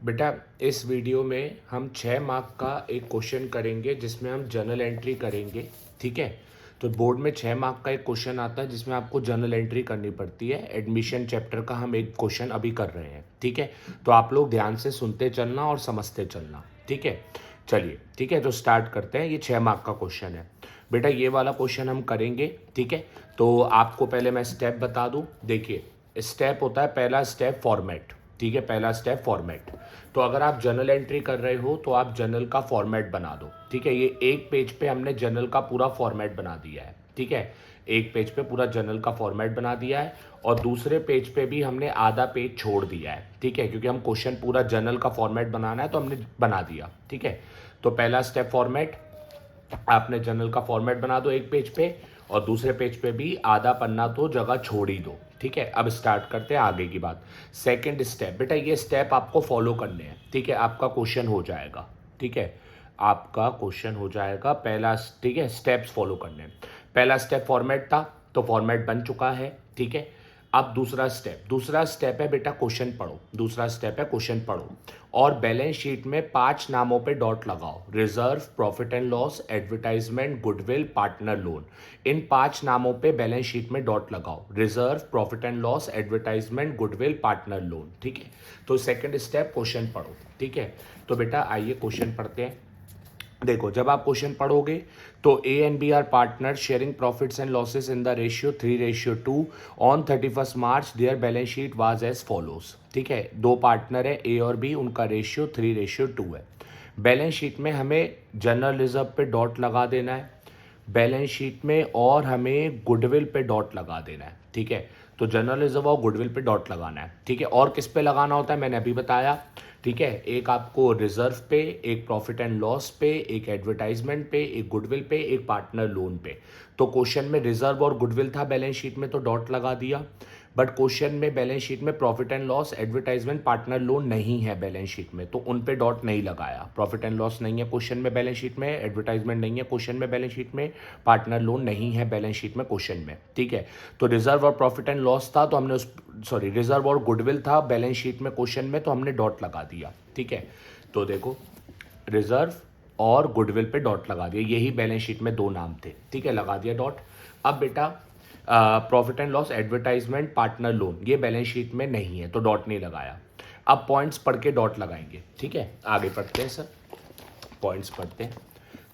बेटा इस वीडियो में हम 6 मार्क का एक क्वेश्चन करेंगे जिसमें हम जर्नल एंट्री करेंगे। ठीक है, तो बोर्ड में 6 मार्क का एक क्वेश्चन आता है जिसमें आपको जर्नल एंट्री करनी पड़ती है। एडमिशन चैप्टर का हम एक क्वेश्चन अभी कर रहे हैं। ठीक है, तो आप लोग ध्यान से सुनते चलना और समझते चलना। ठीक है, चलिए ठीक है, तो स्टार्ट करते हैं। ये 6 मार्क का क्वेश्चन है बेटा, ये वाला क्वेश्चन हम करेंगे। ठीक है, तो आपको पहले मैं स्टेप बता दूं। देखिए स्टेप होता है, पहला स्टेप फॉर्मेट। ठीक है, पहला स्टेप फॉर्मेट। तो अगर आप जर्नल एंट्री कर रहे हो तो आप जर्नल का फॉर्मेट बना दो। ठीक है, ये एक पेज पे हमने जर्नल का पूरा फॉर्मेट बना दिया है। ठीक है, एक पेज पे पूरा जर्नल का फॉर्मेट बना दिया है और दूसरे पेज पे भी हमने आधा पेज छोड़ दिया है। ठीक है, क्योंकि हम क्वेश्चन पूरा जर्नल का फॉर्मेट बनाना है तो हमने बना दिया। ठीक है, तो पहला स्टेप फॉर्मेट, आपने जर्नल का फॉर्मेट बना दो एक पेज पे और दूसरे पेज पे भी आधा पन्ना तो जगह छोड़ ही दो। ठीक है, अब स्टार्ट करते हैं आगे की बात। सेकंड स्टेप, बेटा ये स्टेप आपको फॉलो करने हैं। ठीक है, आपका क्वेश्चन हो जाएगा। ठीक है, आपका क्वेश्चन हो जाएगा पहला। ठीक है, स्टेप्स फॉलो करने हैं। पहला स्टेप फॉर्मेट था, तो फॉर्मेट बन चुका है। ठीक है, अब दूसरा स्टेप है बेटा क्वेश्चन पढ़ो। दूसरा स्टेप है क्वेश्चन पढ़ो और बैलेंस शीट में 5 नामों पे डॉट लगाओ। Reserve, profit and loss, advertisement, goodwill, partner loan. इन 5 नामों पे बैलेंस शीट में डॉट लगाओ। Reserve, profit and loss, advertisement, goodwill, partner loan. ठीक है, तो सेकंड स्टेप क्वेश्चन पढ़ो। ठीक है, तो बेटा आइए क्वेश्चन पढ़ते हैं। देखो, जब आप क्वेश्चन पढ़ोगे तो A and B are partner sharing profits and losses in the ratio 3:2 on 31 March. Their balance sheet was as follows. ठीक है, दो पार्टनर है ए और बी, उनका रेशियो 3:2 है। बैलेंस शीट में हमें जनरल रिजर्व पे डॉट लगा देना है, बैलेंस शीट में और हमें गुडविल पे डॉट लगा देना है। ठीक है, तो जनरल रिजर्व और गुडविल पे डॉट लगाना है। ठीक है, और किस पे लगाना होता है मैंने अभी बताया। ठीक है, एक आपको रिजर्व पे, एक प्रॉफिट एंड लॉस पे, एक एडवर्टाइजमेंट पे, एक गुडविल पे, एक पार्टनर लोन पे। तो क्वेश्चन में रिजर्व और गुडविल था बैलेंस शीट में तो डॉट लगा दिया, बट क्वेश्चन में बैलेंस शीट में profit and loss, advertisement, partner loan नहीं है बैलेंस शीट में, तो उन पे डॉट नहीं लगाया। प्रॉफिट एंड लॉस नहीं है क्वेश्चन में बैलेंस शीट में, एडवर्टाइजमेंट नहीं है क्वेश्चन में बैलेंस शीट में, पार्टनर लोन नहीं है बैलेंस शीट में क्वेश्चन में। ठीक है, तो रिजर्व और प्रॉफिट एंड लॉस था तो हमने रिजर्व और गुडविल था बैलेंस शीट में क्वेश्चन में तो हमने डॉट लगा दिया। ठीक है, तो देखो रिजर्व और गुडविल पे डॉट लगा दिया, यही बैलेंस शीट में दो नाम थे। ठीक है, लगा दिया डॉट। अब बेटा profit and loss, advertisement, partner loan ये बैलेंस शीट में नहीं है तो डॉट नहीं लगाया। अब पॉइंट्स पढ़ के डॉट लगाएंगे। ठीक है, आगे पढ़ते हैं सर, पॉइंट्स पढ़ते हैं।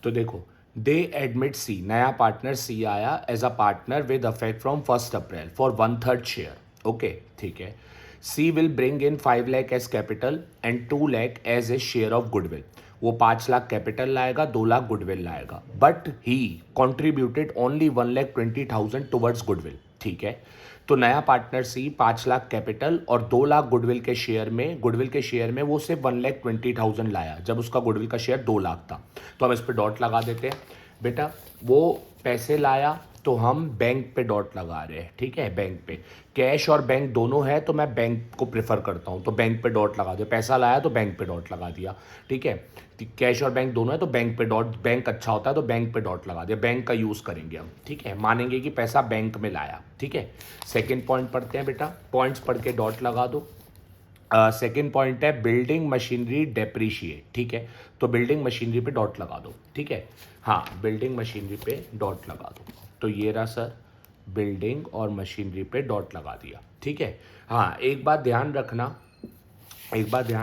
तो देखो, दे एडमिट सी, नया पार्टनर सी आया as a partner with effect from 1 April for 1/3 share. Okay, ठीक है। C will bring in 5 lakh as capital and 2 lakh as a share of goodwill. वो 5 लाख कैपिटल लाएगा, 2 लाख गुडविल लाएगा, but he contributed only 1,20,000 towards goodwill. ठीक है, तो नया पार्टनर सी 5 lakh capital और 2 लाख गुडविल के शेयर में वो सिर्फ 1,20,000 लाया जब उसका गुडविल का शेयर 2 लाख था। तो हम इस पर डॉट लगा देते हैं। बेटा वो पैसे लाया तो हम बैंक पे डॉट लगा रहे हैं। ठीक है, बैंक पे कैश और बैंक दोनों है तो मैं बैंक को प्रेफर करता हूँ तो बैंक पे डॉट लगा दिया। पैसा लाया तो बैंक पे डॉट लगा दिया। ठीक है, कैश और बैंक दोनों है तो बैंक पे डॉट, बैंक अच्छा होता है तो बैंक पे डॉट लगा दिया, बैंक का यूज़ करेंगे हम। ठीक है, मानेंगे कि पैसा बैंक में लाया। ठीक है, सेकेंड पॉइंट पढ़ते हैं बेटा, पॉइंट्स पढ़ के डॉट लगा दो। सेकेंड पॉइंट है बिल्डिंग मशीनरी डेप्रीशिएट। ठीक है, तो बिल्डिंग मशीनरी पे डॉट लगा दो। ठीक है, हाँ बिल्डिंग मशीनरी पे डॉट लगा दो। तो ये रहा सर, बिल्डिंग और मशीनरी पे डॉट लगा दिया। ठीक है, हाँ एक बात ध्यान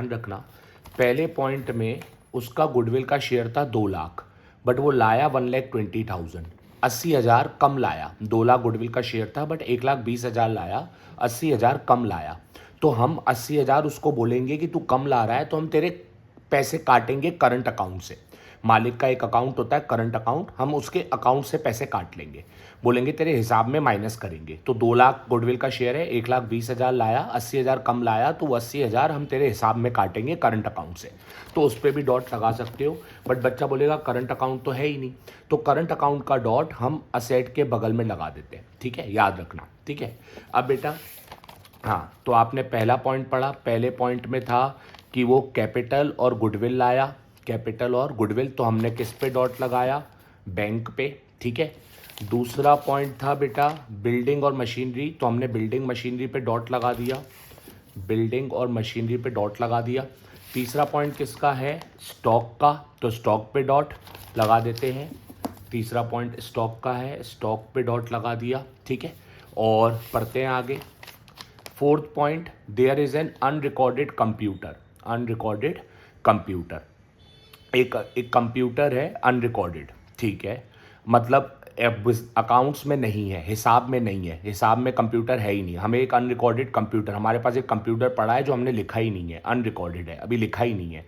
रखना, पहले पॉइंट में उसका गुडविल का शेयर था 2 लाख, बट वो लाया 1,20,000, 80,000 कम लाया। 2 लाख गुडविल का शेयर था बट 1,20,000 लाया, 80,000 कम लाया। तो हम 80,000 उसको बोलेंगे कि तू कम ला रहा है तो हम तेरे पैसे काटेंगे करंट अकाउंट से। मालिक का एक अकाउंट होता है करंट अकाउंट, हम उसके अकाउंट से पैसे काट लेंगे, बोलेंगे तेरे हिसाब में माइनस करेंगे। तो 2 लाख गुडविल का शेयर है, 1,20,000 लाया, 80,000 कम लाया तो 80,000 हम तेरे हिसाब में काटेंगे करंट अकाउंट से। तो उस पर भी डॉट लगा सकते हो, बट बच्चा बोलेगा करंट अकाउंट तो है ही नहीं, तो करंट अकाउंट का डॉट हम असेट के बगल में लगा देते हैं। ठीक है, याद रखना। ठीक है, अब बेटा हाँ, तो आपने पहला पॉइंट पढ़ा, पहले पॉइंट में था कि वो कैपिटल और गुडविल लाया, कैपिटल और गुडविल, तो हमने किस पे डॉट लगाया, बैंक पे। ठीक है, दूसरा पॉइंट था बेटा बिल्डिंग और मशीनरी, तो हमने बिल्डिंग मशीनरी पे डॉट लगा दिया, बिल्डिंग और मशीनरी पे डॉट लगा दिया। तीसरा पॉइंट किसका है, स्टॉक का, तो स्टॉक पे डॉट लगा देते हैं। तीसरा पॉइंट स्टॉक का है, स्टॉक पे डॉट लगा दिया, ठीक है। और पढ़ते हैं आगे। Fourth point, there is an unrecorded computer. Unrecorded computer, एक कंप्यूटर है अनरिकॉर्डेड, ठीक है, मतलब अकाउंट्स में नहीं है, हिसाब में नहीं है, हिसाब में कंप्यूटर है ही नहीं, हमें एक अनरिकॉर्डेड कंप्यूटर, हमारे पास एक कंप्यूटर पड़ा है जो हमने लिखा ही नहीं है, अनरिकॉर्डेड है, अभी लिखा ही नहीं है।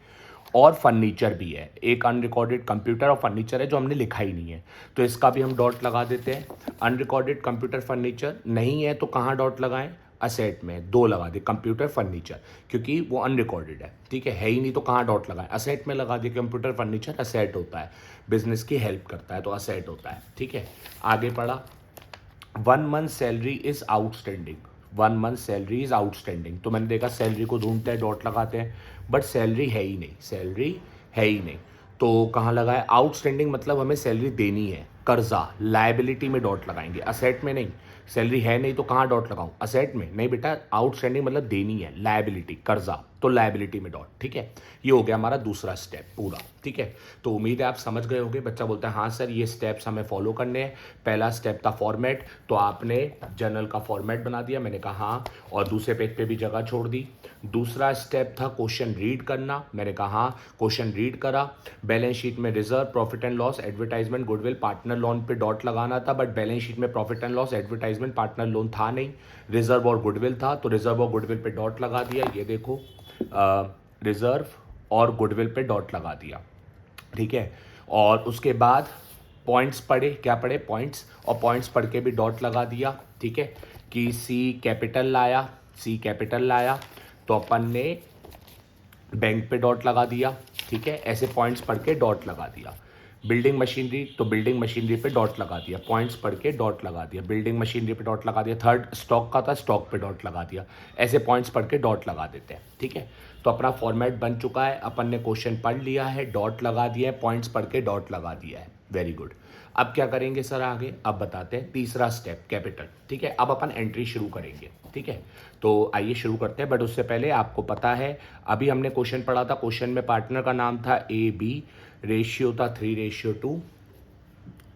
और फर्नीचर भी है, एक अनरिकॉर्डेड कंप्यूटर और फर्नीचर है जो हमने लिखा ही नहीं है, तो इसका भी हम डॉट लगा देते हैं। अनरिकॉर्डेड कंप्यूटर फर्नीचर नहीं है तो कहाँ डॉट लगाएं, असेट में, दो लगा दे, कंप्यूटर फर्नीचर, क्योंकि वो अनरिकॉर्डेड है, ठीक है ही नहीं तो कहाँ डॉट लगाएं, असेट में लगा दे। कंप्यूटर फर्नीचर असेट होता है, बिजनेस की हेल्प करता है तो असेट होता है, ठीक है। आगे पढ़ा, 1 month salary is outstanding. 1 month salary is outstanding, तो मैंने देखा सैलरी को ढूंढते हैं, डॉट लगाते हैं, बट सैलरी है ही नहीं, सैलरी है ही नहीं, तो कहाँ लगाए, आउटस्टैंडिंग मतलब हमें सैलरी देनी है, कर्जा, लायबिलिटी में डॉट लगाएंगे, असेट में नहीं। सैलरी है नहीं तो कहाँ डॉट लगाऊं, असेट में नहीं बेटा, आउटस्टैंडिंग मतलब देनी है, लायबिलिटी, कर्जा, तो लायबिलिटी में डॉट, ठीक है। ये हो गया हमारा दूसरा स्टेप पूरा, ठीक है। तो उम्मीद है आप समझ गए होंगे। बच्चा बोलता है हाँ सर ये स्टेप्स हमें फॉलो करने हैं। पहला स्टेप था फॉर्मेट, तो आपने जर्नल का फॉर्मेट बना दिया, मैंने कहा हाँ, और दूसरे पेज पे भी जगह छोड़ दी। दूसरा स्टेप था क्वेश्चन रीड करना, मैंने कहा हाँ, क्वेश्चन रीड करा। बैलेंस शीट में reserve, profit and loss, advertisement, goodwill, partner loan पे डॉट लगाना था, बट बैलेंस शीट में profit and loss, advertisement, partner loan था नहीं, रिजर्व और गुडविल था, तो रिजर्व और गुडविल पे डॉट लगा दिया। ये देखो, रिजर्व और गुडविल पे डॉट लगा दिया, ठीक है। और उसके बाद पॉइंट्स पढ़े, क्या पढ़े, पॉइंट्स, और पॉइंट्स पढ़ के भी डॉट लगा दिया, ठीक है, कि सी कैपिटल लाया, सी कैपिटल लाया, तो अपन ने बैंक पे डॉट लगा दिया, ठीक है। ऐसे पॉइंट्स पढ़ के डॉट लगा दिया। बिल्डिंग मशीनरी, तो बिल्डिंग मशीनरी पे डॉट लगा दिया, पॉइंट्स पढ़ के डॉट लगा दिया, बिल्डिंग मशीनरी पे डॉट लगा दिया। थर्ड स्टॉक का था, स्टॉक पे डॉट लगा दिया। ऐसे पॉइंट्स पढ़ के डॉट लगा देते हैं, ठीक है। तो अपना फॉर्मेट बन चुका है, अपन ने क्वेश्चन पढ़ लिया है, डॉट लगा दिया है, पॉइंट्स पढ़ के डॉट लगा दिया है, वेरी गुड। अब क्या करेंगे सर आगे, अब बताते हैं तीसरा स्टेप, कैपिटल, ठीक है। अब अपन एंट्री शुरू करेंगे, ठीक है। तो आइए शुरू करते हैं, बट उससे पहले आपको पता है अभी हमने क्वेश्चन पढ़ा था, क्वेश्चन में पार्टनर का नाम था ए बी, रेशियो था 3:2,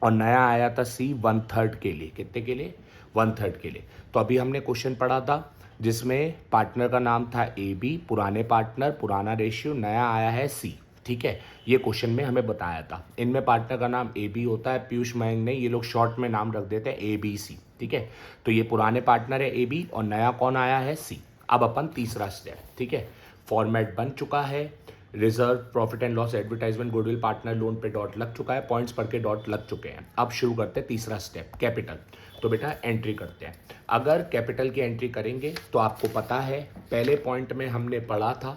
और नया आया था सी 1/3 के लिए, कितने के लिए, 1/3 के लिए। तो अभी हमने क्वेश्चन पढ़ा था जिसमें पार्टनर का नाम था ए बी, पुराने पार्टनर, पुराना रेशियो, नया आया है सी, ठीक है। ये क्वेश्चन में हमें बताया था। इनमें पार्टनर का नाम ए बी होता है, पीयूष मयंक नहीं, ये लोग शॉर्ट में नाम रख देते हैं ए बी सी, ठीक है। तो ये पुराने पार्टनर है ए बी और नया कौन आया है सी। अब अपन तीसरा स्टेप, ठीक है, फॉर्मेट बन चुका है, reserve, profit and loss, advertisement, goodwill, partner loan पे डॉट लग चुका है, पॉइंट्स पढ़ के डॉट लग चुके हैं। अब शुरू करते हैं तीसरा स्टेप, कैपिटल। तो बेटा एंट्री करते हैं। अगर कैपिटल की एंट्री करेंगे तो आपको पता है पहले पॉइंट में हमने पढ़ा था,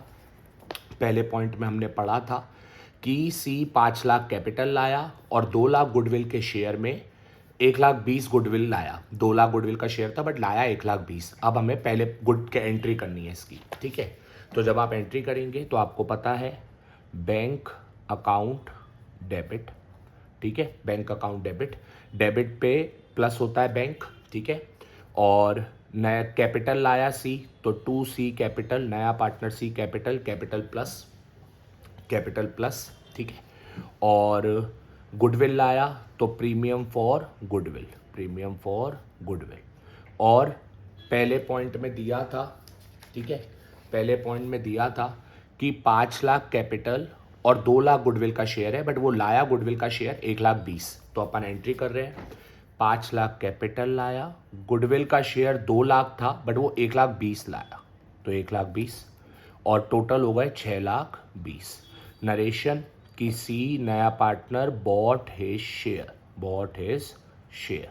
पहले पॉइंट में हमने पढ़ा था कि सी 5 लाख कैपिटल लाया और 2 लाख गुडविल के शेयर में 1,20,000 गुडविल लाया। 2 लाख गुडविल का शेयर था बट लाया 1,20,000। अब हमें पहले गुड के एंट्री करनी है इसकी, ठीक है। तो जब आप एंट्री करेंगे तो आपको पता है बैंक अकाउंट डेबिट, ठीक है, बैंक अकाउंट डेबिट, डेबिट पे प्लस होता है बैंक, ठीक है। और नया कैपिटल लाया सी, तो 2C कैपिटल, नया partner C capital, capital plus, capital plus, ठीक है। और गुडविल लाया तो premium for goodwill, premium for goodwill. और पहले पॉइंट में दिया था, ठीक है, पहले पॉइंट में दिया था कि 5 लाख कैपिटल और 2 लाख गुडविल का शेयर है, बट वो लाया गुडविल का शेयर 1,20,000। तो अपन एंट्री कर रहे हैं, 5 लाख कैपिटल लाया, गुडविल का शेयर 2 लाख था बट वो 1,20,000 लाया, तो 1,20,000, और टोटल हो गए 6,20,000। नरेशन कि सी नया partner bot his share, bot his share,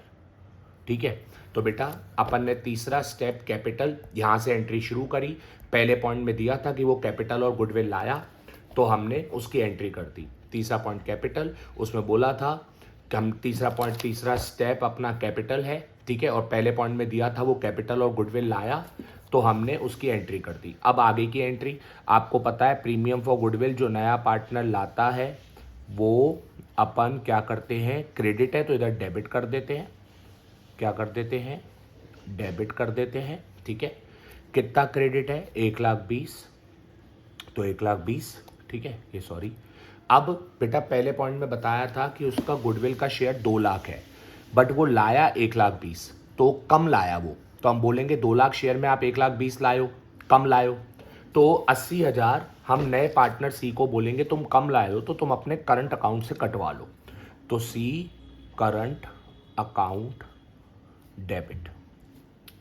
ठीक है। तो बेटा अपन ने तीसरा स्टेप कैपिटल, यहाँ से एंट्री शुरू करी। पहले पॉइंट में दिया था कि वो कैपिटल और गुडविल लाया, तो हमने उसकी एंट्री कर दी। तीसरा पॉइंट कैपिटल, उसमें बोला था कि हम तीसरा पॉइंट, तीसरा स्टेप अपना कैपिटल है, ठीक है, और पहले पॉइंट में दिया था वो कैपिटल और गुडविल लाया, तो हमने उसकी एंट्री कर दी। अब आगे की एंट्री आपको पता है, प्रीमियम फॉर गुडविल जो नया पार्टनर लाता है वो अपन क्या करते हैं, क्रेडिट है तो इधर डेबिट कर देते हैं, क्या कर देते हैं, डेबिट कर देते हैं, ठीक है। कितना क्रेडिट है, 1,20,000, तो 1,20,000, ठीक है, ये सॉरी। अब बेटा पहले पॉइंट में बताया था कि उसका गुडविल का शेयर 2 लाख है, बट वो लाया 1,20,000, तो कम लाया वो, तो हम बोलेंगे 2 लाख शेयर में आप 1,20,000 लायो, कम लायो, तो 80,000 हम नए पार्टनर सी को बोलेंगे तुम कम लाए हो तो तुम अपने करंट अकाउंट से कटवा लो। तो सी करंट अकाउंट डेबिट,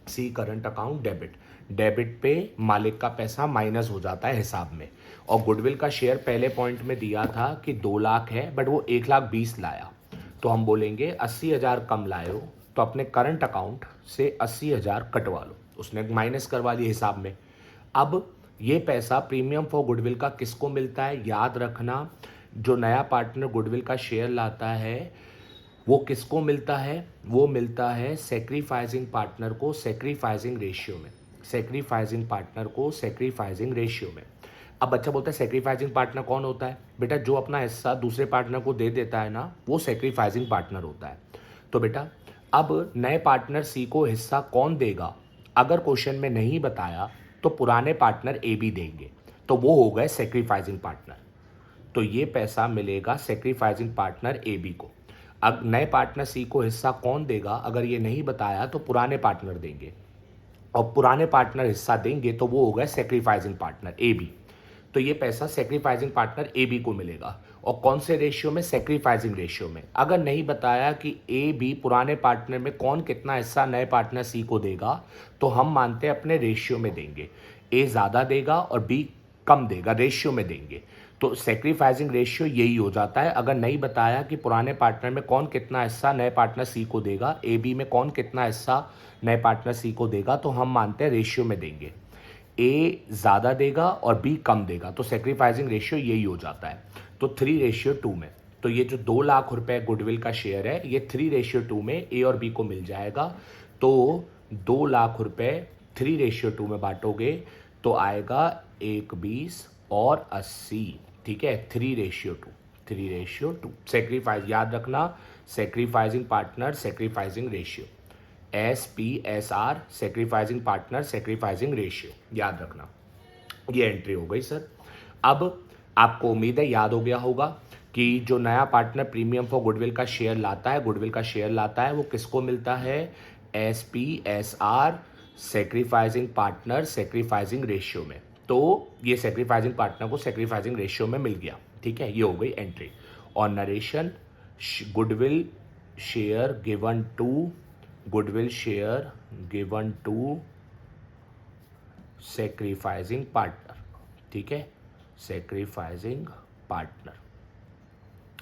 सी करंट अकाउंट डेबिट, डेबिट पे मालिक का पैसा माइनस हो जाता है हिसाब में। और गुडविल का शेयर पहले पॉइंट में दिया था कि 2 लाख है, बट वो 1,20,000 लाया, तो हम बोलेंगे 80,000 कम लाए हो तो अपने करंट अकाउंट से 80,000 कटवा लो, उसने माइनस करवा लिया हिसाब में। अब ये पैसा प्रीमियम फॉर गुडविल का किसको मिलता है, याद रखना, जो नया पार्टनर गुडविल का शेयर लाता है वो किसको मिलता है, वो मिलता है सेक्रीफाइसिंग पार्टनर को सेक्रीफाइसिंग रेशियो में, सेक्रीफाइसिंग पार्टनर को सेक्रीफाइसिंग रेशियो में। अब बच्चा बोलता है सेक्रीफाइसिंग पार्टनर कौन होता है, बेटा जो अपना हिस्सा दूसरे पार्टनर को दे देता है ना, वो सेक्रीफाइसिंग पार्टनर होता है। तो बेटा अब नए पार्टनर सी को हिस्सा कौन देगा, अगर क्वेश्चन में नहीं बताया तो पुराने पार्टनर ए बी देंगे, तो वो हो गए सेक्रीफाइसिंग पार्टनर। तो ये पैसा मिलेगा सेक्रीफाइसिंग पार्टनर ए बी को। अब नए पार्टनर सी को हिस्सा कौन देगा, अगर ये नहीं बताया तो पुराने पार्टनर देंगे, और पुराने पार्टनर हिस्सा देंगे तो वो हो गए सेक्रीफाइसिंग पार्टनर ए बी। तो ये पैसा सेक्रीफाइसिंग पार्टनर ए बी को मिलेगा, और कौन से रेशियो में, सेक्रीफाइसिंग रेशियो में। अगर नहीं बताया कि ए बी पुराने पार्टनर में कौन कितना हिस्सा नए पार्टनर सी को देगा, तो हम मानते हैं अपने रेशियो में देंगे, ए ज़्यादा देगा और बी कम देगा, रेशियो में देंगे। तो सेक्रीफाइसिंग रेशियो यही हो जाता है। अगर नहीं बताया कि पुराने पार्टनर में कौन कितना हिस्सा नए पार्टनर सी को देगा, ए बी में कौन कितना हिस्सा नए पार्टनर सी को देगा, तो हम मानते हैं रेशियो में देंगे, ए ज़्यादा देगा और बी कम देगा, तो सेक्रीफाइसिंग रेशियो यही हो जाता है। तो 3:2 में, तो ये जो 2 लाख रुपए गुडविल का शेयर है ये 3:2 में ए और बी को मिल जाएगा। तो 2 लाख रुपए 3:2 में बांटोगे तो आएगा 1,20,000 और 80, ठीक है, 3:2 सेक्रीफाइस, याद रखना, sacrificing partner sacrificing ratio, SPSR sacrificing partner sacrificing ratio, याद रखना। ये एंट्री हो गई सर। अब आपको उम्मीद है याद हो गया होगा कि जो नया पार्टनर प्रीमियम फॉर गुडविल का शेयर लाता है, गुडविल का शेयर लाता है, वो किसको मिलता है, SPSR sacrificing partner sacrificing ratio में। तो ये सेक्रीफाइसिंग पार्टनर को सेक्रीफाइसिंग रेशियो में मिल गया, ठीक है, ये हो गई एंट्री। और narration, goodwill share given to, goodwill share given to sacrificing partner, ठीक है, सेक्रीफाइसिंग पार्टनर।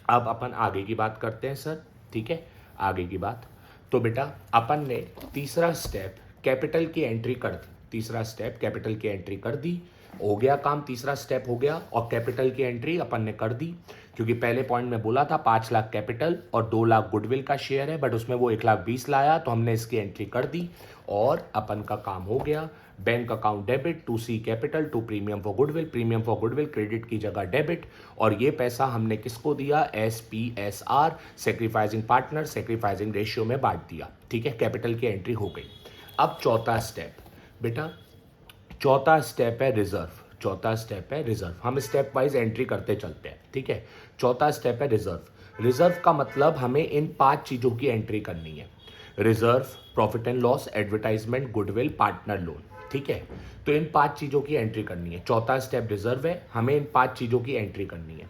अब अपन आगे की बात करते हैं सर, ठीक है, आगे की बात। तो बेटा अपन ने तीसरा स्टेप कैपिटल की एंट्री कर दी, तीसरा स्टेप कैपिटल की एंट्री कर दी, हो गया काम, तीसरा स्टेप हो गया। और कैपिटल की एंट्री अपन ने कर दी, क्योंकि पहले पॉइंट में बोला था 5 लाख कैपिटल और 2 लाख गुडविल का शेयर है, बट उसमें वो 1,20,000 लाया, तो हमने इसकी एंट्री कर दी और अपन का काम हो गया। Bank account debit to C capital to premium for goodwill, premium for goodwill credit की जगह डेबिट, और ये पैसा हमने किसको दिया, SPSR sacrificing partner sacrificing ratio में बांट दिया, ठीक है, कैपिटल की एंट्री हो गई। अब चौथा स्टेप बेटा, चौथा स्टेप है रिजर्व, चौथा स्टेप है रिजर्व। हम स्टेप वाइज एंट्री करते चलते हैं, ठीक है। चौथा स्टेप है रिजर्व। रिजर्व का मतलब हमें इन 5 चीजों की एंट्री करनी है, reserve, profit and loss, advertisement, goodwill, partner loan, ठीक है। तो इन 5 चीजों की एंट्री करनी है। चौथा स्टेप रिजर्व है, हमें इन 5 चीजों की एंट्री करनी है।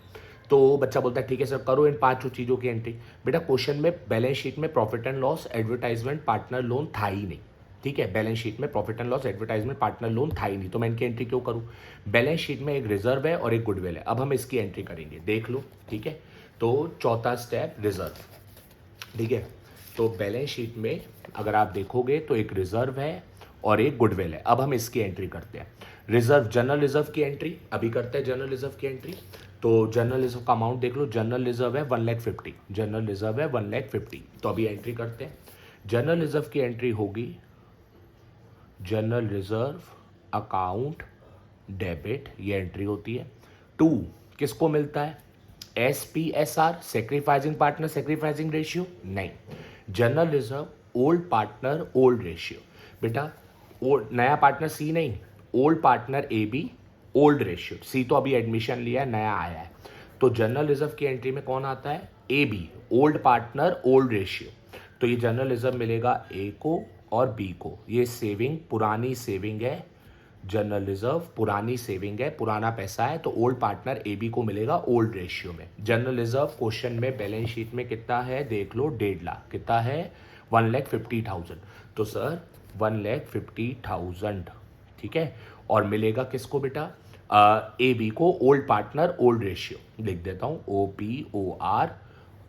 तो बच्चा बोलता है ठीक है सर करो इन 5 चीजों की एंट्री। बेटा क्वेश्चन में बैलेंस शीट में profit and loss, advertisement, partner loan था ही नहीं, ठीक है, बैलेंस शीट में profit and loss, advertisement, partner loan था ही नहीं, तो मैं इनकी एंट्री क्यों करूं। बैलेंस शीट में एक रिजर्व है और एक गुडविल है, अब हम इसकी एंट्री करेंगे, देख लो, ठीक है। तो चौथा स्टेप रिजर्व, ठीक है। तो बैलेंस शीट में अगर आप देखोगे तो एक रिजर्व है और एक गुडविल है, अब हम इसकी एंट्री करते हैं। रिजर्व, जनरल रिजर्व की एंट्री अभी करते हैं, जनरल रिजर्व की एंट्री। तो जनरल रिजर्व का अमाउंट देख लो, जनरल रिजर्व है 1,50,000, जनरल रिजर्व है 1,50,000, तो अभी एंट्री करते हैं। जनरल रिजर्व की एंट्री होगी जनरल रिजर्व अकाउंट डेबिट, ये एंट्री होती है। 2 किसको मिलता है, SPSR sacrificing partner sacrificing ratio, नहीं, general reserve old partner old ratio. बेटा नया पार्टनर सी नहीं, old partner AB old ratio, C तो अभी एडमिशन लिया है, नया आया है। तो जनरल रिजर्व की एंट्री में कौन आता है, A B, old partner old ratio. तो ये जनरल रिजर्व मिलेगा ए को और बी को। ये सेविंग पुरानी सेविंग है, जनरल रिजर्व पुरानी सेविंग है, पुराना पैसा है, तो ओल्ड पार्टनर ए बी को मिलेगा ओल्ड रेशियो में। जनरल रिजर्व क्वेश्चन में बैलेंस शीट में कितना है देख लो, 1.5 लाख। कितना है, 1,50,000। तो सर 1,50,000, ठीक है। और मिलेगा किसको बेटा, ए बी को, ओल्ड पार्टनर ओल्ड रेशियो। लिख देता हूं, O P O R,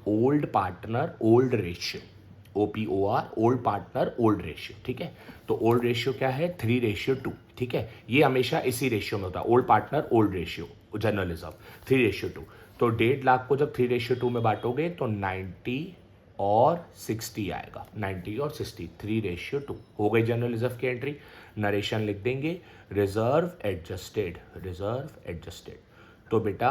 old partner old ratio, OPOR old partner old ratio, ठीक है। तो ओल्ड रेशियो क्या है, 3:2, ठीक है। ये हमेशा इसी रेशियो में होता है, old partner old ratio, general reserve 3:2। तो 1.5 लाख को जब 3:2 में बांटोगे तो 90 और 60 आएगा, 90 और 60, 3:2 हो गई जनरल रिजर्व की एंट्री। नरेशन लिख देंगे, रिजर्व एडजस्टेड, रिजर्व एडजस्टेड। तो बेटा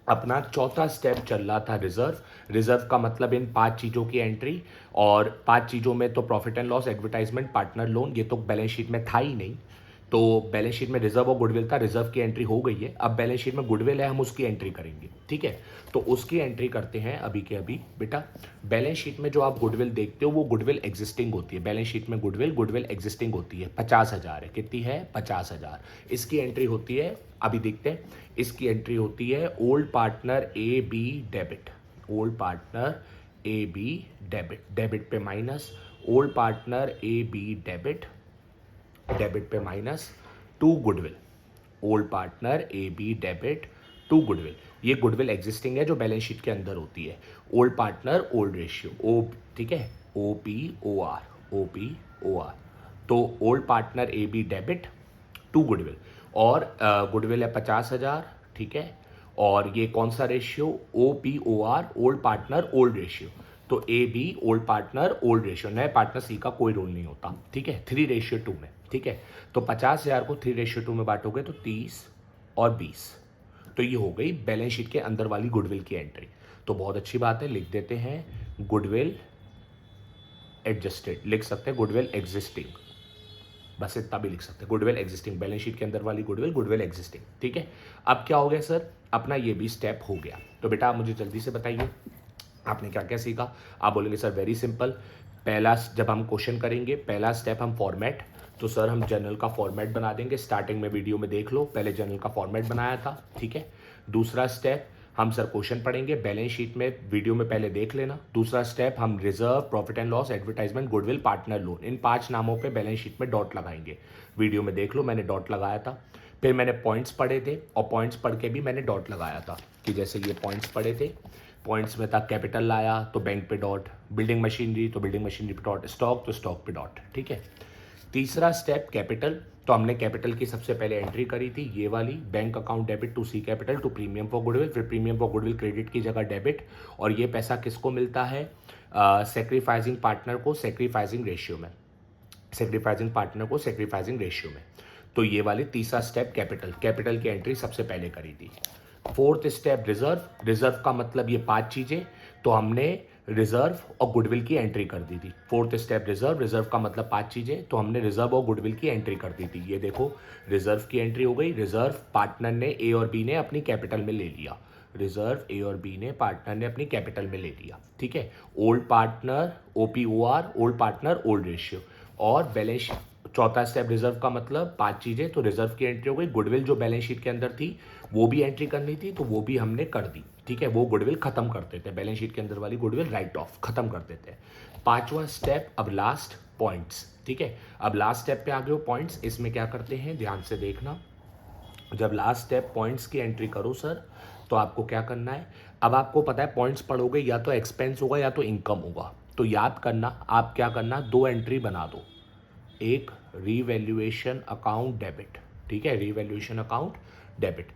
अपना चौथा स्टेप चल रहा था रिजर्व। रिजर्व का मतलब इन 5 चीज़ों की एंट्री, और 5 चीज़ों में तो profit and loss, advertisement, partner loan, ये तो बैलेंस शीट में था ही नहीं। तो बैलेंस शीट में रिजर्व और गुडविल था, रिजर्व की एंट्री हो गई है। अब बैलेंस शीट में गुडविल है, हम उसकी एंट्री करेंगे, ठीक है। तो उसकी एंट्री करते हैं अभी के अभी। बेटा बैलेंस शीट में जो आप गुडविल देखते हो वो गुडविल एग्जिस्टिंग होती है। बैलेंस शीट में गुडविल एग्जिस्टिंग होती है, 50,000 है। कितनी है, 50,000। इसकी एंट्री होती है, अभी देखते हैं, इसकी एंट्री होती है old partner A B debit, old partner A B debit, debit पे minus, old partner A B debit, debit पे minus, to goodwill, old partner A B debit to goodwill. ये गुडविल एग्जिस्टिंग है जो balance sheet के अंदर होती है। Old partner old ratio, ओ, ठीक है, OPOR, OPOR। तो old partner A B debit to goodwill, और गुडविल है 50,000, ठीक है। और ये कौन सा ratio, OPOR old partner old ratio. तो A B old partner old ratio, नए पार्टनर सी का कोई रोल नहीं होता, ठीक है, 3:2 में, ठीक है। तो 50,000 को 3:2 में बांटोगे तो 30 और 20। तो ये हो गई बैलेंस शीट के अंदर वाली गुडविल की एंट्री। तो बहुत अच्छी बात है, लिख देते हैं गुडविल एडजस्टेड, लिख सकते हैं गुडविल एग्जिस्टिंग, बस इतना भी लिख सकते हैं, गुडविल एग्जिस्टिंग, बैलेंस शीट के अंदर वाली गुडविल, गुडविल एग्जिस्टिंग, ठीक है। अब क्या हो गया सर, अपना ये भी स्टेप हो गया। तो बेटा आप मुझे जल्दी से बताइए आपने क्या क्या सीखा। आप बोलेंगे सर वेरी सिंपल, पहला जब हम क्वेश्चन करेंगे पहला स्टेप हम फॉर्मेट, तो सर हम जनरल का फॉर्मेट बना देंगे। स्टार्टिंग में वीडियो में देख लो, पहले जनरल का फॉर्मेट बनाया था, ठीक है। दूसरा स्टेप हम सर क्वेश्चन पढ़ेंगे, बैलेंस शीट में वीडियो में पहले देख लेना। दूसरा स्टेप हम reserve, profit and loss, advertisement, goodwill, partner loan, इन 5 नामों पे बैलेंस शीट में डॉट लगाएंगे। वीडियो में देख लो, मैंने डॉट लगाया था। फिर मैंने पॉइंट्स पढ़े थे, और पॉइंट्स पढ़ के भी मैंने डॉट लगाया था, कि जैसे ये पॉइंट्स पढ़े थे, पॉइंट्स में था कैपिटल लाया तो बैंक पे डॉट, बिल्डिंग मशीनरी तो बिल्डिंग मशीनरी पे डॉट, स्टॉक तो स्टॉक पे डॉट, ठीक है। तीसरा स्टेप कैपिटल, तो हमने कैपिटल की सबसे पहले एंट्री करी थी ये वाली, bank account debit to C capital to premium for goodwill, फिर प्रीमियम फॉर गुडविल क्रेडिट की जगह डेबिट, और ये पैसा किसको मिलता है, सेक्रीफाइसिंग पार्टनर को सेक्रीफाइसिंग रेशियो में, सेक्रीफाइसिंग पार्टनर को सेक्रीफाइसिंग रेशियो में। तो ये वाली तीसरा स्टेप कैपिटल, कैपिटल की एंट्री सबसे पहले करी थी। फोर्थ स्टेप रिजर्व, रिजर्व का मतलब ये 5 चीजें, तो हमने रिजर्व और गुडविल की एंट्री कर दी थी। फोर्थ स्टेप रिजर्व, रिजर्व का मतलब 5 चीजें, तो हमने रिजर्व और गुडविल की एंट्री कर दी थी। ये देखो रिजर्व की एंट्री हो गई, रिजर्व पार्टनर ने ए और बी ने अपनी कैपिटल में ले लिया, रिजर्व ए और बी ने पार्टनर ने अपनी कैपिटल में ले लिया, ठीक है। Old partner OPOR old partner old ratio, और बैलेंस चौथा स्टेप रिजर्व का मतलब 5 चीजें, तो रिजर्व की एंट्री हो गई। गुडविल जो बैलेंस शीट के अंदर थी वो भी एंट्री करनी थी, तो वो भी हमने कर दी, ठीक है। वो गुडविल खत्म कर देते, बैलेंस शीट के अंदर वाली गुडविल राइट ऑफ खत्म कर देते। 5वां स्टेप अब लास्ट पॉइंट्स, ठीक है। अब लास्ट स्टेप पे आ गए हो पॉइंट्स, इसमें क्या करते हैं ध्यान से देखना। जब लास्ट स्टेप पॉइंट्स की एंट्री करो सर, तो आपको क्या करना है, अब आपको पता है पॉइंट्स पढ़ोगे या तो एक्सपेंस होगा या तो इनकम होगा, तो याद करना आप क्या करना, 2 एंट्री बना दो, एक रीवैल्यूएशन अकाउंट डेबिट, ठीक है, रीवैल्यूएशन अकाउंट डेबिट,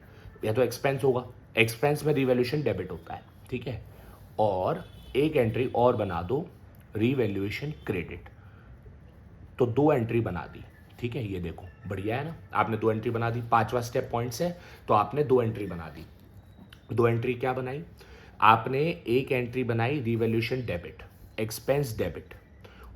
या तो एक्सपेंस होगा, एक्सपेंस में रीवैल्यूएशन डेबिट होता है, ठीक है। और एक एंट्री और बना दो रीवैल्यूएशन क्रेडिट, तो 2 एंट्री बना दी, ठीक है। ये देखो बढ़िया है ना, आपने 2 एंट्री बना दी। 5वां स्टेप पॉइंट्स है, तो आपने 2 एंट्री बना दी। 2 एंट्री क्या बनाई आपने, एक एंट्री बनाई रीवैल्यूएशन डेबिट, एक्सपेंस डेबिट,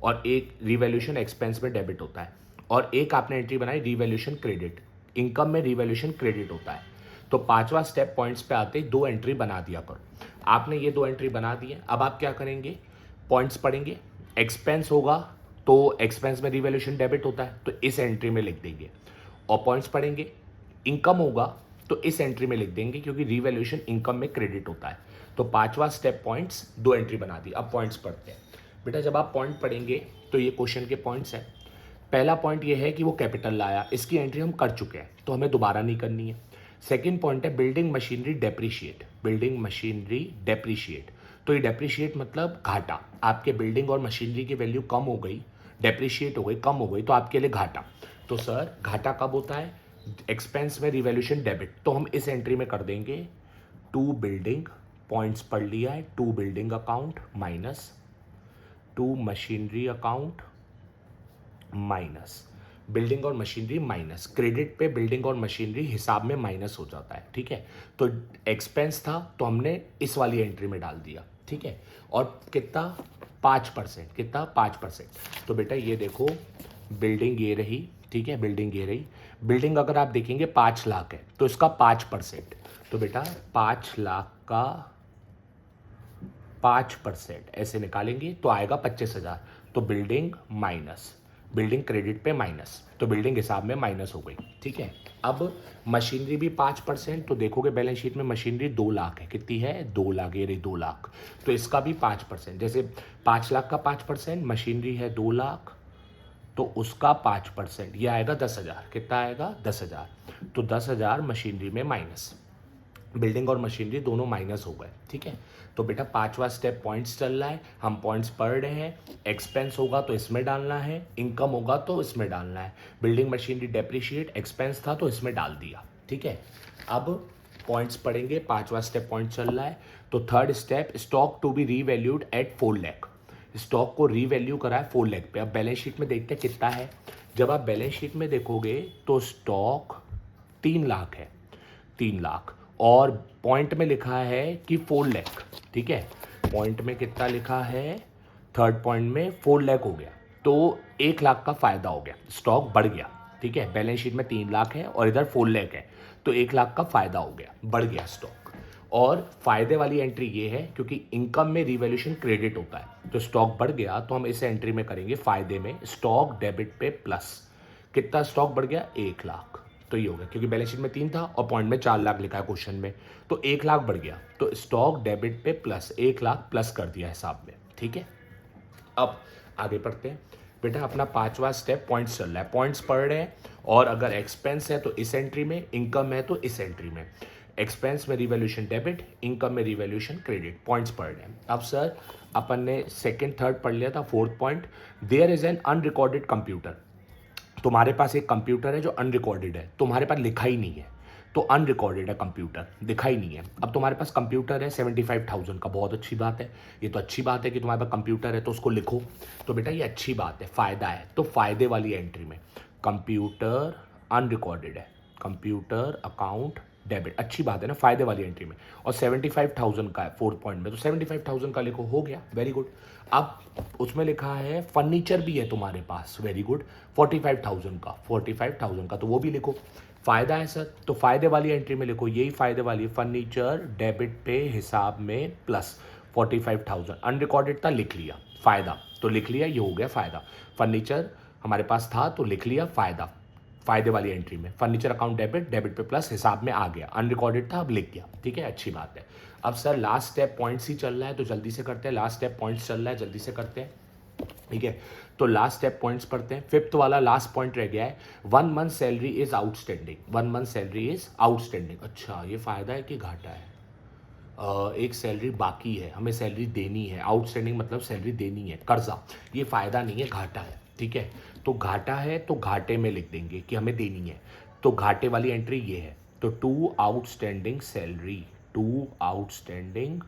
और एक रीवैल्यूएशन एक्सपेंस में डेबिट होता है, और एक आपने एंट्री बनाई रीवैल्यूएशन क्रेडिट, इनकम में रिवैल्यूएशन क्रेडिट होता है। तो पांचवा स्टेप पॉइंट्स पे आते ही 2 एंट्री बना दिया करो। आपने ये 2 एंट्री बना दी है। अब आप क्या करेंगे, पॉइंट्स पढ़ेंगे। एक्सपेंस होगा तो एक्सपेंस में रिवैल्यूएशन डेबिट होता है, तो इस एंट्री में लिख देंगे। और पॉइंट्स पढ़ेंगे, इनकम होगा तो इस एंट्री में लिख देंगे, क्योंकि रिवैल्यूएशन इनकम में क्रेडिट होता है। तो पांचवा स्टेप पॉइंट्स, 2 एंट्री बना दी। अब पॉइंट्स पढ़ते हैं। बेटा जब आप पॉइंट पढ़ेंगे तो ये क्वेश्चन के पॉइंट्स हैं। पहला पॉइंट ये है कि वो कैपिटल लाया, इसकी एंट्री हम कर चुके हैं तो हमें दोबारा नहीं करनी है। सेकंड पॉइंट है building machinery depreciate, building machinery depreciate. तो ये डेप्रिशिएट मतलब घाटा, आपके बिल्डिंग और मशीनरी की वैल्यू कम हो गई, डेप्रिशिएट हो गई, कम हो गई, तो आपके लिए घाटा। तो सर घाटा कब होता है, एक्सपेंस में रिवैल्यूएशन डेबिट, तो हम इस एंट्री में कर देंगे टू बिल्डिंग, पॉइंट्स पढ़ लिया है, to building account minus to machinery account minus building और मशीनरी माइनस, क्रेडिट पे बिल्डिंग और मशीनरी हिसाब में माइनस हो जाता है, ठीक है। तो एक्सपेंस था तो हमने इस वाली एंट्री में डाल दिया, ठीक है। और कितना, 5%, कितना 5%। तो बेटा ये देखो बिल्डिंग ये रही, ठीक है, बिल्डिंग ये रही। बिल्डिंग अगर आप देखेंगे 5 लाख है तो इसका 5%, तो बेटा 5 लाख का 5% ऐसे निकालेंगे तो आएगा 25,000। तो बिल्डिंग माइनस, बिल्डिंग क्रेडिट पे माइनस, तो बिल्डिंग हिसाब में माइनस हो गई, ठीक है। अब मशीनरी भी 5%, तो देखोगे बैलेंस शीट में मशीनरी 2 लाख है, कितनी है, 2 लाख, ये रही 2 लाख, तो इसका भी 5%। जैसे 5 लाख का 5%, मशीनरी है 2 लाख, तो उसका 5%, ये आएगा 10,000, कितना आएगा 10,000। तो 10,000 मशीनरी में माइनस, बिल्डिंग और मशीनरी दोनों माइनस हो गए, ठीक है। तो बेटा पांचवा स्टेप पॉइंट्स चल रहा है, हम पॉइंट्स पढ़ रहे हैं। एक्सपेंस होगा तो इसमें डालना है, इनकम होगा तो इसमें डालना है। बिल्डिंग मशीनरी डेप्रिशिएट, एक्सपेंस था तो इसमें डाल दिया, ठीक है। अब पॉइंट्स पढ़ेंगे, पांचवा स्टेप पॉइंट चल रहा है। तो third step, stock to be revalued at 4 lakh, stock को रीवैल्यू करा है 4 लाख पे। अब बैलेंस शीट में देखते हैं कितना है। जब आप बैलेंस शीट में देखोगे तो स्टॉक 3 लाख है, 3 लाख, और पॉइंट में लिखा है कि 4 लाख, ठीक है। पॉइंट में कितना लिखा है, थर्ड पॉइंट में 4 लाख हो गया, तो 1 लाख का फायदा हो गया, स्टॉक बढ़ गया, ठीक है। बैलेंस शीट में 3 लाख है और इधर 4 लाख है, तो 1 लाख का फायदा हो गया, बढ़ गया स्टॉक। और फायदे वाली एंट्री ये है क्योंकि इनकम में रिवैल्यूएशन क्रेडिट होता है, तो स्टॉक बढ़ गया तो हम इस एंट्री में करेंगे फायदे में, स्टॉक डेबिट पे प्लस। कितना स्टॉक बढ़ गया, 1 लाख, तो ये हो गया, क्योंकि बैलेंस शीट में 3 था और पॉइंट में 4 लाख लिखा है क्वेश्चन में, तो 1 लाख बढ़ गया, तो स्टॉक डेबिट पे प्लस 1 लाख प्लस कर दिया हिसाब में, ठीक है। अब आगे पढ़ते हैं। बेटा अपना पांचवा स्टेप पॉइंट्स चल रहा है, पॉइंट्स पढ़ रहे हैं, और अगर एक्सपेंस है तो इस एंट्री में, इनकम है तो इस एंट्री में। एक्सपेंस में रिवैल्यूएशन डेबिट, इनकम में रिवैल्यूएशन क्रेडिट, पॉइंट्स पढ़ रहे हैं। अब सर अपन ने सेकंड थर्ड पढ़ लिया था, fourth point, there is an unrecorded computer. तुम्हारे पास एक कंप्यूटर है जो अनरिकॉर्डेड है, तुम्हारे पास लिखा ही नहीं है, तो अनरिकॉर्डेड है कंप्यूटर, दिखा ही नहीं है। अब तुम्हारे पास कंप्यूटर है 75,000 का, बहुत अच्छी बात है, ये तो अच्छी बात है कि तुम्हारे पास कंप्यूटर है तो उसको लिखो। तो बेटा ये अच्छी बात है, फ़ायदा है, तो फायदे वाली एंट्री में कंप्यूटर अनरिकॉर्डेड है, कंप्यूटर अकाउंट डेबिट, अच्छी बात है ना, फायदे वाली एंट्री में। और 75,000 का है फोर्थ पॉइंट में, तो 75,000 का लिखो, हो गया, वेरी गुड। अब उसमें लिखा है फर्नीचर भी है तुम्हारे पास, वेरी गुड, 45,000 का, 45,000 का, तो वो भी लिखो। फायदा है सर, तो फायदे वाली एंट्री में लिखो, यही फायदे वाली है, फर्नीचर डेबिट पे हिसाब में प्लस 45,000, अनरिकॉर्डेड था लिख लिया, फायदा तो लिख लिया, ये हो गया फायदा। फर्नीचर हमारे पास था तो लिख लिया फायदा, फायदे वाली एंट्री में, फर्नीचर अकाउंट डेबिट, डेबिट पे प्लस हिसाब में आ गया, अनरिकॉर्डेड था अब लिख गया, ठीक है, अच्छी बात है। अब सर लास्ट स्टेप पॉइंट्स ही चल रहा है तो जल्दी से करते हैं, लास्ट स्टेप पॉइंट्स चल रहा है, जल्दी से करते हैं, ठीक है। तो लास्ट स्टेप पॉइंट्स पढ़ते हैं। फिफ्थ वाला लास्ट पॉइंट रह गया है, 1 month salary is outstanding, 1 month salary is outstanding. अच्छा ये फायदा है कि घाटा है, एक सैलरी बाकी है, हमें सैलरी देनी है, आउटस्टैंडिंग मतलब सैलरी देनी है, कर्जा, ये फायदा नहीं है, घाटा है, ठीक है। तो घाटा है तो घाटे में लिख देंगे कि हमें देनी है, तो घाटे वाली एंट्री ये है, तो to outstanding salary, to outstanding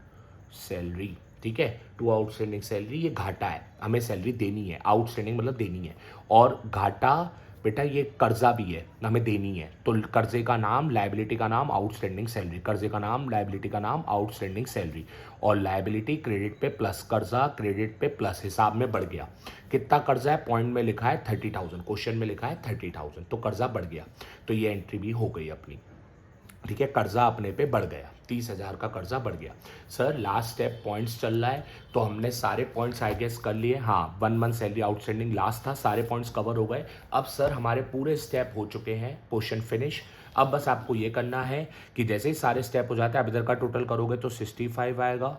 salary, ठीक है, टू आउटस्टैंडिंग सैलरी, ये घाटा है, हमें सैलरी देनी है, आउटस्टैंडिंग मतलब देनी है, और घाटा बेटा ये कर्जा भी है, हमें देनी है, तो कर्जे का नाम, लायबिलिटी का नाम आउटस्टैंडिंग सैलरी, कर्जे का नाम, लायबिलिटी का नाम आउटस्टैंडिंग सैलरी, और लायबिलिटी क्रेडिट पे प्लस, कर्जा क्रेडिट पे प्लस, हिसाब में बढ़ गया। कितना कर्जा है, पॉइंट में लिखा है 30,000, क्वेश्चन में लिखा है 30,000, तो कर्जा बढ़ गया, तो ये एंट्री भी हो गई अपनी। ठीक है, कर्जा अपने पे बढ़ गया, 30,000 का कर्जा बढ़ गया। सर लास्ट स्टेप पॉइंट्स चल रहा है, तो हमने सारे पॉइंट्स आई गेस कर लिए। हाँ, 1 मंथ सैलरी आउटस्टैंडिंग लास्ट था, सारे पॉइंट्स कवर हो गए। अब सर हमारे पूरे स्टेप हो चुके हैं, क्वेश्चन फिनिश। अब बस आपको ये करना है कि जैसे ही सारे स्टेप हो जाते हैं, आप इधर का टोटल करोगे तो 65 आएगा,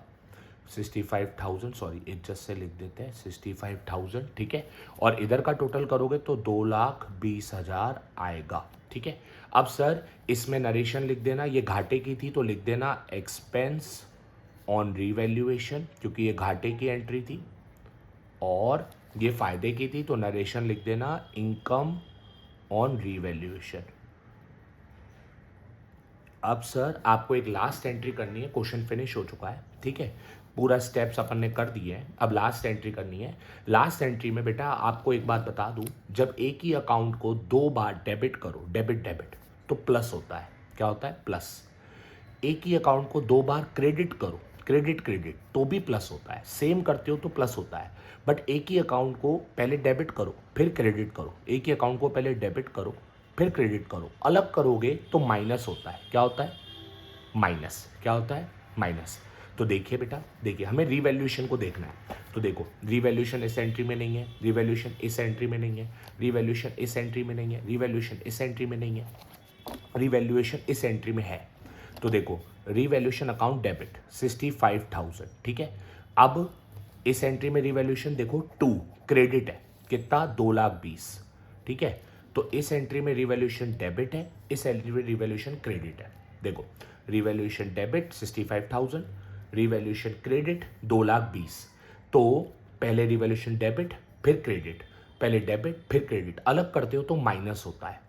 65,000, सॉरी एडजस्ट से लिख देते हैं 65,000। ठीक है, और इधर का टोटल करोगे तो 2,20,000 आएगा। ठीक है, अब सर इसमें नरेशन लिख देना, ये घाटे की थी तो लिख देना एक्सपेंस ऑन रीवैल्यूएशन, क्योंकि ये घाटे की एंट्री थी, और ये फायदे की थी तो नरेशन लिख देना इनकम ऑन रीवैल्यूएशन। अब सर आपको एक लास्ट एंट्री करनी है, क्वेश्चन फिनिश हो चुका है। ठीक है, पूरा स्टेप्स अपन ने कर दिए हैं, अब लास्ट एंट्री करनी है। लास्ट एंट्री में बेटा आपको एक बात बता दूं, जब एक ही अकाउंट को 2 बार डेबिट करो, डेबिट डेबिट, तो प्लस होता है। क्या होता है? प्लस। एक ही अकाउंट को 2 बार क्रेडिट करो, क्रेडिट क्रेडिट, तो भी प्लस होता है। सेम करते हो तो प्लस होता है। बट एक ही अकाउंट को पहले डेबिट करो फिर क्रेडिट करो, एक ही अकाउंट को पहले डेबिट करो फिर क्रेडिट करो, अलग करोगे तो माइनस होता है। क्या होता है? माइनस। क्या होता है? माइनस। तो देखिए बेटा, देखिए हमें रीवैल्यूएशन को देखना है, तो देखो रीवैल्यूएशन इस एंट्री में नहीं है, रीवैल्यूएशन इस एंट्री में नहीं है, रीवैल्यूएशन इस एंट्री में नहीं है, रीवैल्यूएशन इस एंट्री में नहीं है, रीवैल्यूएशन इस एंट्री में है। तो देखो रीवैल्यूएशन अकाउंट डेबिट 65,000। ठीक है, अब इस एंट्री में रीवैल्यूएशन देखो 2 क्रेडिट है, कितना? 2,20,000। ठीक है, तो इस एंट्री में रिवैल्यूएशन डेबिट है, इस एंट्री में रिवैल्यूएशन क्रेडिट है। देखो रिवैल्यूएशन डेबिट 65,000, रिवैल्यूएशन क्रेडिट 2,20,000। तो पहले रिवैल्यूएशन डेबिट फिर क्रेडिट, पहले डेबिट फिर क्रेडिट, अलग करते हो तो माइनस होता है।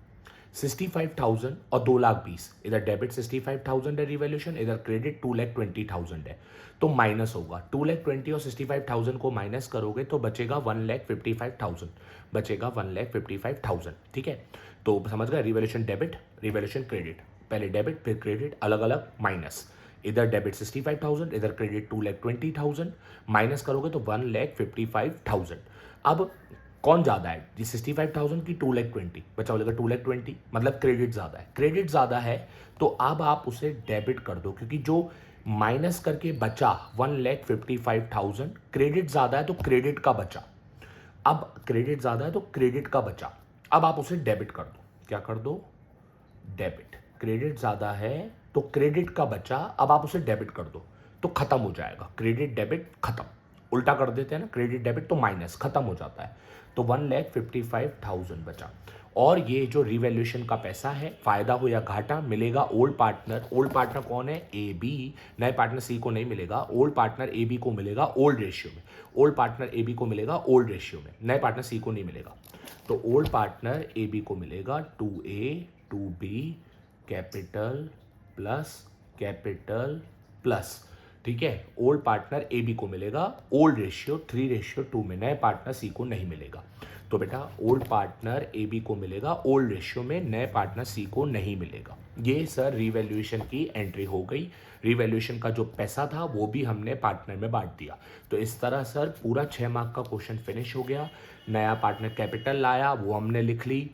65,000 और 2,20,000, इधर डेबिट 65,000 है रिवैल्यूएशन, इधर क्रेडिट 2,20,000 है, तो माइनस होगा। 2,20,000 और 65,000 को माइनस करोगे तो बचेगा 1,55,000, बचेगा 1,55,000। ठीक है, तो समझ गए, रिवैल्यूएशन डेबिट, रिवैल्यूएशन क्रेडिट, पहले डेबिट फिर क्रेडिट, अलग अलग माइनस। इधर डेबिट 65,000, इधर क्रेडिट 2,20,000, माइनस करोगे तो 1,55,000। अब कौन ज़्यादा है? ये 65,000 की 2,20,000, बचा बोलेगा 2,20,000, मतलब क्रेडिट ज़्यादा है। क्रेडिट ज़्यादा है तो अब आप उसे डेबिट कर दो, क्योंकि जो माइनस करके बचा 1,55,000, क्रेडिट ज़्यादा है तो क्रेडिट का बचा। अब क्रेडिट ज़्यादा है तो क्रेडिट का बचा, अब आप उसे डेबिट कर दो। क्या कर दो? डेबिट। क्रेडिट ज़्यादा है तो क्रेडिट का बचा, अब आप उसे डेबिट कर दो, तो खत्म हो जाएगा। क्रेडिट डेबिट खत्म, उल्टा कर देते हैं ना, क्रेडिट डेबिट तो माइनस, खत्म हो जाता है। तो 1,55,000 बचा। और ये जो रिवैल्यूएशन का पैसा है, फायदा हो या घाटा, मिलेगा ओल्ड पार्टनर। ओल्ड पार्टनर कौन है? A B. नए पार्टनर सी को नहीं मिलेगा, ओल्ड पार्टनर ए बी को मिलेगा ओल्ड रेशियो में, ओल्ड पार्टनर ए बी को मिलेगा ओल्ड रेशियो में, नए पार्टनर सी को नहीं मिलेगा। तो ओल्ड पार्टनर ए बी को मिलेगा 2A 2B कैपिटल प्लस। ठीक है, ओल्ड पार्टनर ए बी को मिलेगा ओल्ड रेशियो 3:2 में, नए पार्टनर सी को नहीं मिलेगा। तो बेटा ओल्ड पार्टनर ए बी को मिलेगा ओल्ड रेशियो में, नए पार्टनर सी को नहीं मिलेगा। ये सर रिवैल्यूएशन की एंट्री हो गई। रिवैल्यूएशन का जो पैसा था वो भी हमने पार्टनर में बांट दिया। तो इस तरह सर पूरा 6 मार्क का क्वेश्चन फिनिश हो गया। नया पार्टनर कैपिटल लाया, वो हमने लिख ली,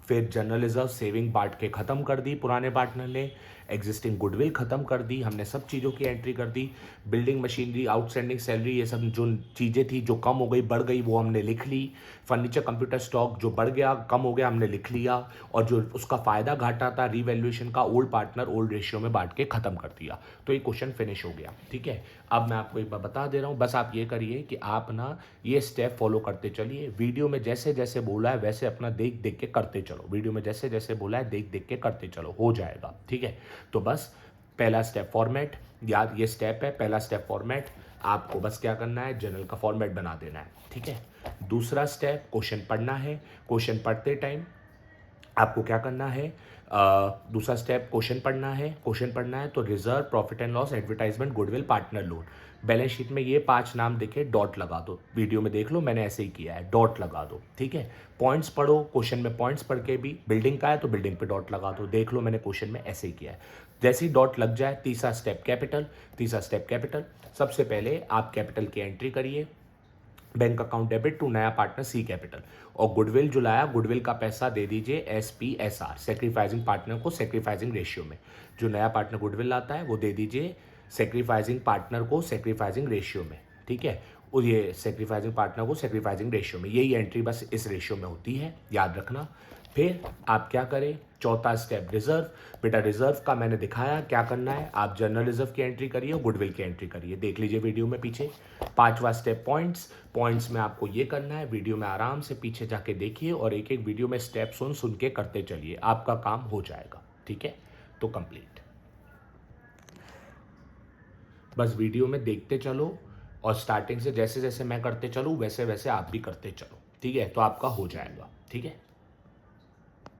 फिर जनरल रिजर्व सेविंग बांट के ख़त्म कर दी पुराने पार्टनर ने, एग्जिस्टिंग गुडविल ख़त्म कर दी हमने, सब चीज़ों की एंट्री कर दी। बिल्डिंग मशीनरी, आउटस्टैंडिंग सैलरी, ये सब जो चीज़ें थी जो कम हो गई बढ़ गई वो हमने लिख ली। फर्नीचर कंप्यूटर स्टॉक जो बढ़ गया कम हो गया हमने लिख लिया, और जो उसका फ़ायदा घाटा था रिवैल्यूएशन का, ओल्ड पार्टनर ओल्ड रेशियो में बांट के ख़त्म कर दिया। तो ये क्वेश्चन फिनिश हो गया। ठीक है, अब मैं आपको एक बार बता दे रहा हूँ, बस आप ये करिए कि आप ना ये स्टेप फॉलो करते चलिए। वीडियो में जैसे जैसे बोला है वैसे अपना देख देख के करते चलो, वीडियो में जैसे जैसे बोला है देख देख के करते चलो, हो जाएगा। ठीक है, तो बस पहला स्टेप फॉर्मेट, याद ये स्टेप है, पहला स्टेप फॉर्मेट, आपको बस क्या करना है, जनरल का फॉर्मेट बना देना है। ठीक है, दूसरा स्टेप क्वेश्चन पढ़ना है, क्वेश्चन पढ़ते टाइम आपको क्या करना है, दूसरा स्टेप क्वेश्चन पढ़ना है तो reserve, profit and loss, advertisement, goodwill, partner loan. Balance sheet में ये 5 नाम दिखे, डॉट लगा दो। वीडियो में देख लो, मैंने ऐसे ही किया है, डॉट लगा दो। ठीक है, पॉइंट्स पढ़ो, क्वेश्चन में पॉइंट्स पढ़ के भी बिल्डिंग का है तो बिल्डिंग पे डॉट लगा दो। देख लो, मैंने क्वेश्चन में ऐसे ही किया है। जैसे ही डॉट लग जाए, तीसरा स्टेप कैपिटल। सबसे पहले आप कैपिटल की एंट्री करिए, बैंक अकाउंट डेबिट टू नया पार्टनर सी कैपिटल। और गुडविल जो लाया, गुडविल का पैसा दे दीजिए SPSR, सेक्रीफाइसिंग पार्टनर को सेक्रीफाइसिंग रेशियो में। जो नया पार्टनर गुडविल लाता है वो दे दीजिए सेक्रीफाइसिंग पार्टनर को सेक्रीफाइसिंग रेशियो में। ठीक है, और ये सेक्रीफाइसिंग पार्टनर को सेक्रीफाइसिंग रेशियो में, यही एंट्री बस इस रेशियो में होती है, याद रखना। फिर आप क्या करें, चौथा स्टेप रिजर्व। बेटा रिजर्व का मैंने दिखाया क्या करना है, आप जनरल रिजर्व की एंट्री करिए और गुडविल की एंट्री करिए, देख लीजिए वीडियो में पीछे। पांचवा स्टेप पॉइंट्स में आपको ये करना है, वीडियो में आराम से पीछे जाके देखिए और एक एक वीडियो में स्टेप सुन सुन के करते चलिए, आपका काम हो जाएगा। ठीक है, तो कंप्लीट। बस वीडियो में देखते चलो और स्टार्टिंग से जैसे जैसे मैं करते चलूँ वैसे वैसे आप भी करते चलो। ठीक है, तो आपका हो जाएगा। ठीक है।